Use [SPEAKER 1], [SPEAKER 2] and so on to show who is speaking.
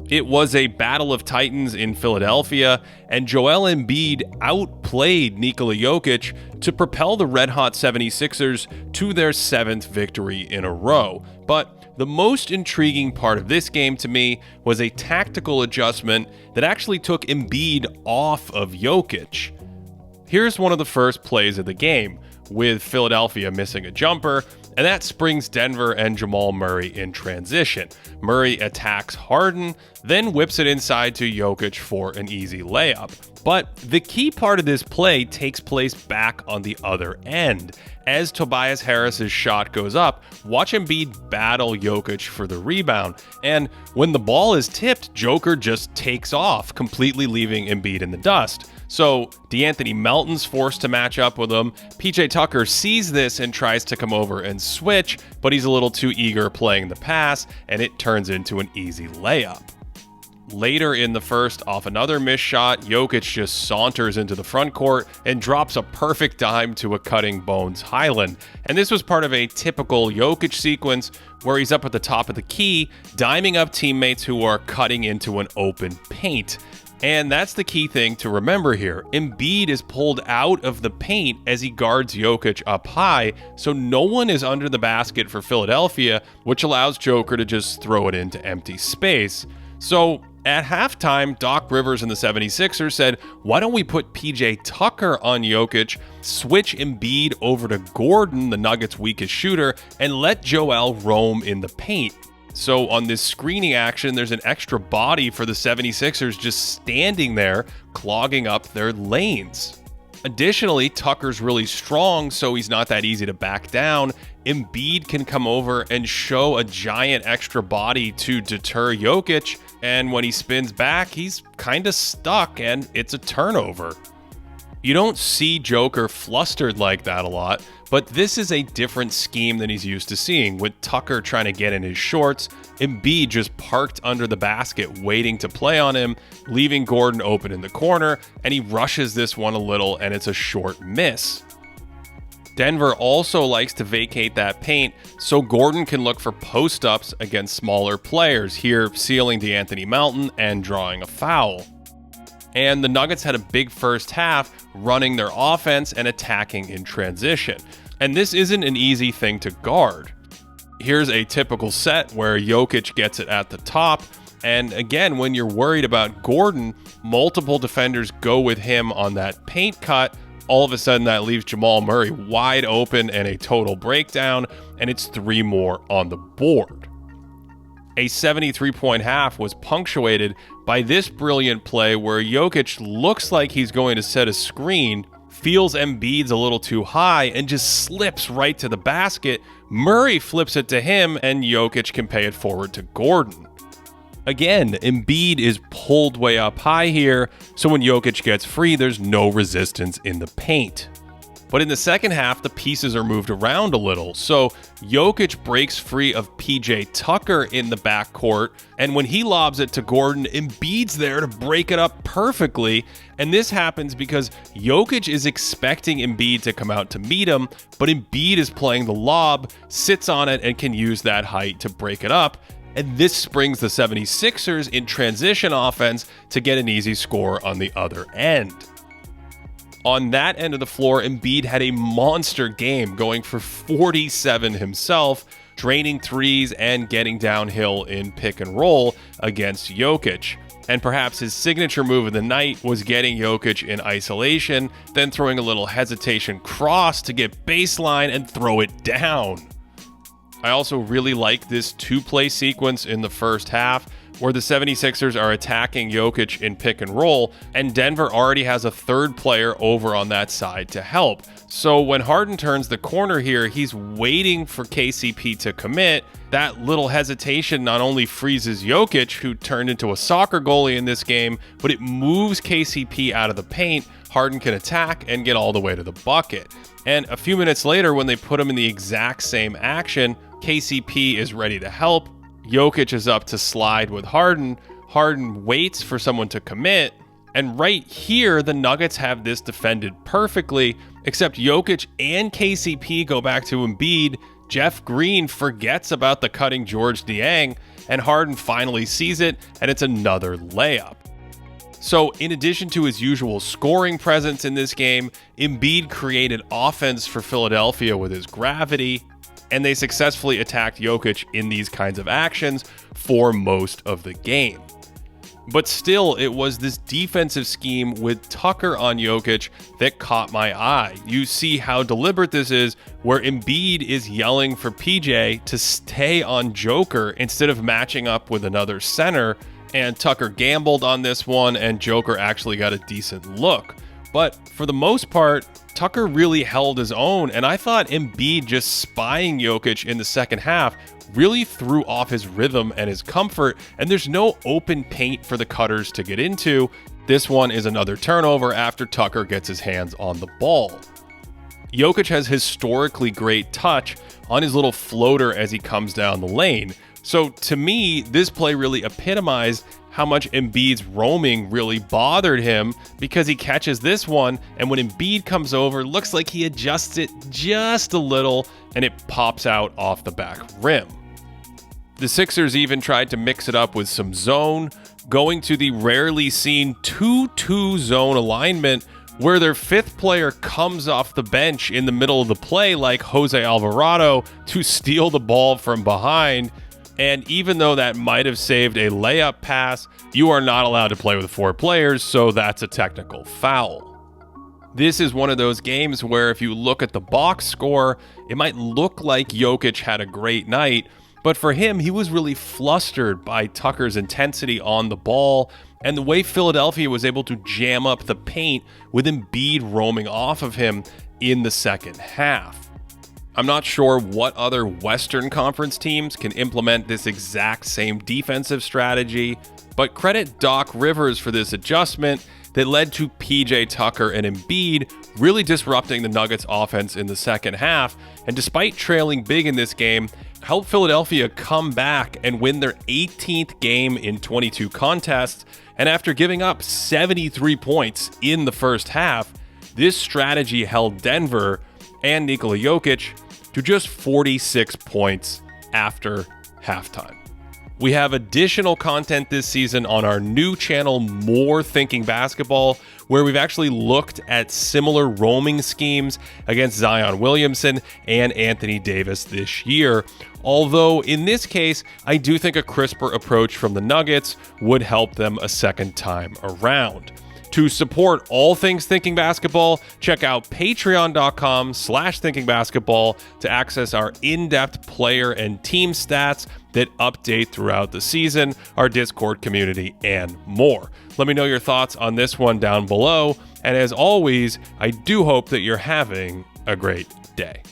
[SPEAKER 1] It was a battle of titans in Philadelphia, and Joel Embiid outplayed Nikola Jokic to propel the red-hot 76ers to their 7th victory in a row. But the most intriguing part of this game to me was a tactical adjustment that actually took Embiid off of Jokic. Here's one of the first plays of the game, with Philadelphia missing a jumper, and that springs Denver and Jamal Murray in transition. Murray attacks Harden, then whips it inside to Jokic for an easy layup. But the key part of this play takes place back on the other end. As Tobias Harris's shot goes up, watch Embiid battle Jokic for the rebound, and when the ball is tipped, Joker just takes off, completely leaving Embiid in the dust. So De'Anthony Melton's forced to match up with him. PJ Tucker sees this and tries to come over and switch, but he's a little too eager playing the pass, and it turns into an easy layup. Later in the first, off another missed shot, Jokic just saunters into the front court and drops a perfect dime to a cutting Bones Highland. And this was part of a typical Jokic sequence where he's up at the top of the key, diming up teammates who are cutting into an open paint. And that's the key thing to remember here. Embiid is pulled out of the paint as he guards Jokic up high, so no one is under the basket for Philadelphia, which allows Joker to just throw it into empty space. So at halftime, Doc Rivers and the 76ers said, why don't we put PJ Tucker on Jokic, switch Embiid over to Gordon, the Nuggets' weakest shooter, and let Joel roam in the paint. So on this screening action, there's an extra body for the 76ers just standing there, clogging up their lanes. Additionally, Tucker's really strong, so he's not that easy to back down. Embiid can come over and show a giant extra body to deter Jokic, and when he spins back, he's kind of stuck, and it's a turnover. You don't see Joker flustered like that a lot, but this is a different scheme than he's used to seeing, with Tucker trying to get in his shorts, Embiid just parked under the basket waiting to play on him, leaving Gordon open in the corner, and he rushes this one a little, and it's a short miss. Denver also likes to vacate that paint, so Gordon can look for post-ups against smaller players, here sealing De'Anthony Melton and drawing a foul. And the Nuggets had a big first half, running their offense and attacking in transition. And this isn't an easy thing to guard. Here's a typical set where Jokic gets it at the top, and again, when you're worried about Gordon, multiple defenders go with him on that paint cut. All of a sudden, that leaves Jamal Murray wide open and a total breakdown, and it's 3 more on the board. A 73-point half was punctuated by this brilliant play where Jokic looks like he's going to set a screen, feels Embiid's a little too high, and just slips right to the basket. Murray flips it to him, and Jokic can pay it forward to Gordon. Again, Embiid is pulled way up high here, so when Jokic gets free, there's no resistance in the paint. But in the second half, the pieces are moved around a little, so Jokic breaks free of PJ Tucker in the backcourt, and when he lobs it to Gordon, Embiid's there to break it up perfectly, and this happens because Jokic is expecting Embiid to come out to meet him, but Embiid is playing the lob, sits on it, and can use that height to break it up, and this springs the 76ers in transition offense to get an easy score on the other end. On that end of the floor, Embiid had a monster game, going for 47 himself, draining threes and getting downhill in pick and roll against Jokic. And perhaps his signature move of the night was getting Jokic in isolation, then throwing a little hesitation cross to get baseline and throw it down. I also really like this 2-play sequence in the first half, where the 76ers are attacking Jokic in pick and roll, and Denver already has a third player over on that side to help. So when Harden turns the corner here, he's waiting for KCP to commit. That little hesitation not only freezes Jokic, who turned into a soccer goalie in this game, but it moves KCP out of the paint. Harden can attack and get all the way to the bucket. And a few minutes later, when they put him in the exact same action, KCP is ready to help. Jokic is up to slide with Harden. Harden waits for someone to commit. And right here, the Nuggets have this defended perfectly, except Jokic and KCP go back to Embiid, Jeff Green forgets about the cutting George Niang, and Harden finally sees it, and it's another layup. So in addition to his usual scoring presence in this game, Embiid created offense for Philadelphia with his gravity, and they successfully attacked Jokic in these kinds of actions for most of the game. But still, it was this defensive scheme with Tucker on Jokic that caught my eye. You see how deliberate this is, where Embiid is yelling for PJ to stay on Joker instead of matching up with another center, and Tucker gambled on this one, and Joker actually got a decent look. But for the most part, Tucker really held his own, and I thought Embiid just spying Jokic in the second half really threw off his rhythm and his comfort, and there's no open paint for the cutters to get into. This one is another turnover after Tucker gets his hands on the ball. Jokic has historically great touch on his little floater as he comes down the lane. So to me, this play really epitomized how much Embiid's roaming really bothered him, because he catches this one, and when Embiid comes over, looks like he adjusts it just a little, and it pops out off the back rim. The Sixers even tried to mix it up with some zone, going to the rarely seen 2-2 zone alignment, where their fifth player comes off the bench in the middle of the play like Jose Alvarado to steal the ball from behind. And even though that might have saved a layup pass, you are not allowed to play with 4 players, so that's a technical foul. This is one of those games where if you look at the box score, it might look like Jokic had a great night, but for him, he was really flustered by Tucker's intensity on the ball and the way Philadelphia was able to jam up the paint with Embiid roaming off of him in the second half. I'm not sure what other Western Conference teams can implement this exact same defensive strategy, but credit Doc Rivers for this adjustment that led to PJ Tucker and Embiid really disrupting the Nuggets offense in the second half, and despite trailing big in this game, helped Philadelphia come back and win their 18th game in 22 contests, and after giving up 73 points in the first half, this strategy held Denver and Nikola Jokic to just 46 points after halftime. We have additional content this season on our new channel, More Thinking Basketball, where we've actually looked at similar roaming schemes against Zion Williamson and Anthony Davis this year. Although in this case, I do think a crisper approach from the Nuggets would help them a second time around. To support all things Thinking Basketball, check out patreon.com/thinkingbasketball to access our in-depth player and team stats that update throughout the season, our Discord community, and more. Let me know your thoughts on this one down below. And as always, I do hope that you're having a great day.